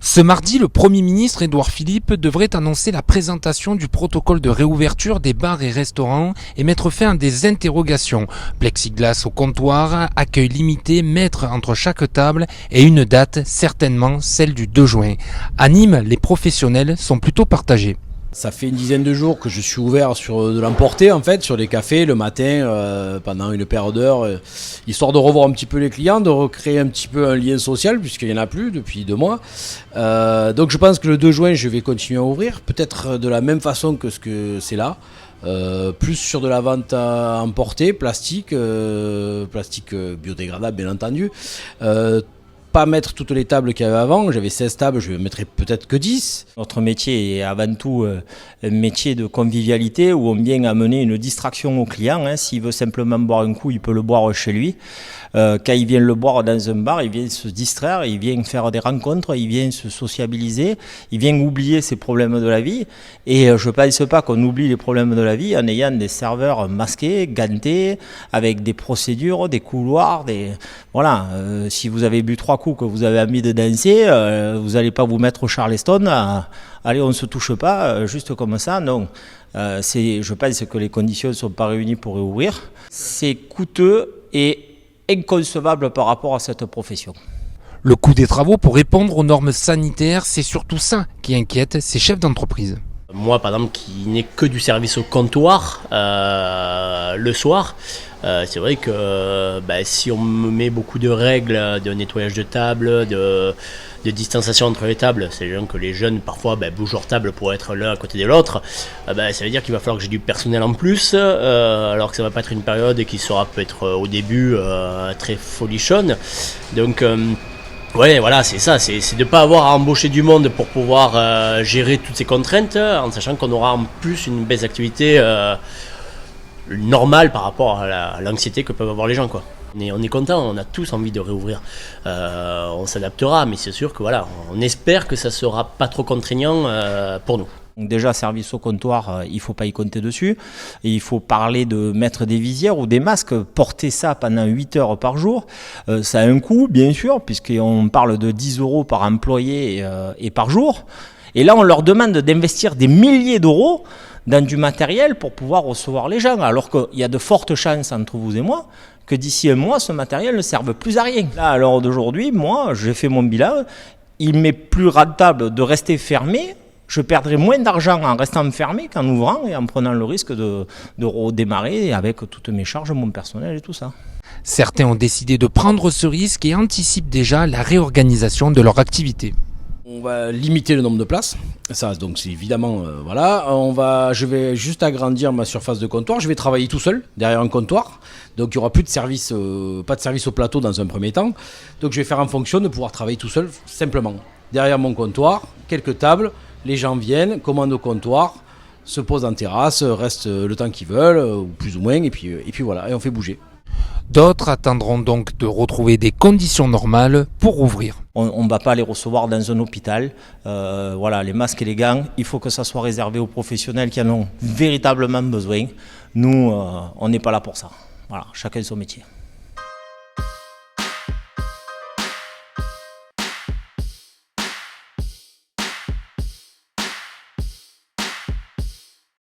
Ce mardi, le Premier ministre Édouard Philippe devrait annoncer la présentation du protocole de réouverture des bars et restaurants et mettre fin à des interrogations. Plexiglas au comptoir, accueil limité, mètres entre chaque table et une date, certainement celle du 2 juin. À Nîmes, les professionnels sont plutôt partagés. Ça fait une dizaine de jours que je suis ouvert sur de l'emporter en fait, sur les cafés le matin pendant une paire d'heures, histoire de revoir un petit peu les clients, de recréer un petit peu un lien social puisqu'il n'y en a plus depuis 2 mois. Donc je pense que le 2 juin je vais continuer à ouvrir, peut-être de la même façon que ce que c'est là. Plus sur de la vente à emporter, plastique biodégradable bien entendu. Pas mettre toutes les tables qu'il y avait avant, j'avais 16 tables, je ne mettrai peut-être que 10. Notre métier est avant tout un métier de convivialité où on vient amener une distraction au client. S'il veut simplement boire un coup, il peut le boire chez lui. Quand il vient le boire dans un bar, il vient se distraire, il vient faire des rencontres, il vient se sociabiliser, il vient oublier ses problèmes de la vie. Et je ne pense pas qu'on oublie les problèmes de la vie en ayant des serveurs masqués, gantés, avec des procédures, des couloirs. Voilà. Si vous avez bu 3 coups que vous avez envie de danser, vous n'allez pas vous mettre au Charleston. Allez, on ne se touche pas, juste comme ça. Non. Je pense que les conditions ne sont pas réunies pour réouvrir. C'est coûteux et inconcevable par rapport à cette profession. Le coût des travaux pour répondre aux normes sanitaires, c'est surtout ça qui inquiète ces chefs d'entreprise. Moi, par exemple, qui n'ai que du service au comptoir le soir, c'est vrai que si on me met beaucoup de règles de nettoyage de table, de distanciation entre les tables, c'est-à-dire que les jeunes parfois bougent leur table pour être l'un à côté de l'autre, ça veut dire qu'il va falloir que j'ai du personnel en plus, alors que ça va pas être une période qui sera peut-être au début très folichonne. Donc ouais, voilà, c'est ça, c'est de ne pas avoir à embaucher du monde pour pouvoir gérer toutes ces contraintes, en sachant qu'on aura en plus une baisse d'activité normale par rapport à l'anxiété que peuvent avoir les gens, quoi. On est content, on a tous envie de réouvrir. On s'adaptera, mais c'est sûr que voilà, on espère que ça sera pas trop contraignant pour nous. Donc déjà, service au comptoir, il ne faut pas y compter dessus. Et il faut parler de mettre des visières ou des masques. Porter ça pendant 8 heures par jour, ça a un coût, bien sûr, puisqu'on parle de 10 € par employé et par jour. Et là, on leur demande d'investir des milliers d'euros dans du matériel pour pouvoir recevoir les gens. Alors qu'il y a de fortes chances entre vous et moi que d'ici un mois, ce matériel ne serve plus à rien. Là, à l'heure d'aujourd'hui, moi, j'ai fait mon bilan. Il m'est plus rentable de rester fermé. Je perdrai moins d'argent en restant fermé qu'en ouvrant et en prenant le risque de redémarrer avec toutes mes charges, mon personnel et tout ça. Certains ont décidé de prendre ce risque et anticipent déjà la réorganisation de leur activité. On va limiter le nombre de places, ça donc c'est évidemment voilà. Je vais juste agrandir ma surface de comptoir. Je vais travailler tout seul derrière un comptoir, donc il y aura plus de service, pas de service au plateau dans un premier temps. Donc je vais faire en fonction de pouvoir travailler tout seul simplement derrière mon comptoir, quelques tables. Les gens viennent, commandent au comptoir, se posent en terrasse, restent le temps qu'ils veulent, ou plus ou moins, et puis voilà, et on fait bouger. D'autres attendront donc de retrouver des conditions normales pour ouvrir. On ne va pas les recevoir dans un hôpital. Voilà, les masques et les gants, il faut que ça soit réservé aux professionnels qui en ont véritablement besoin. Nous, on n'est pas là pour ça. Voilà, chacun son métier.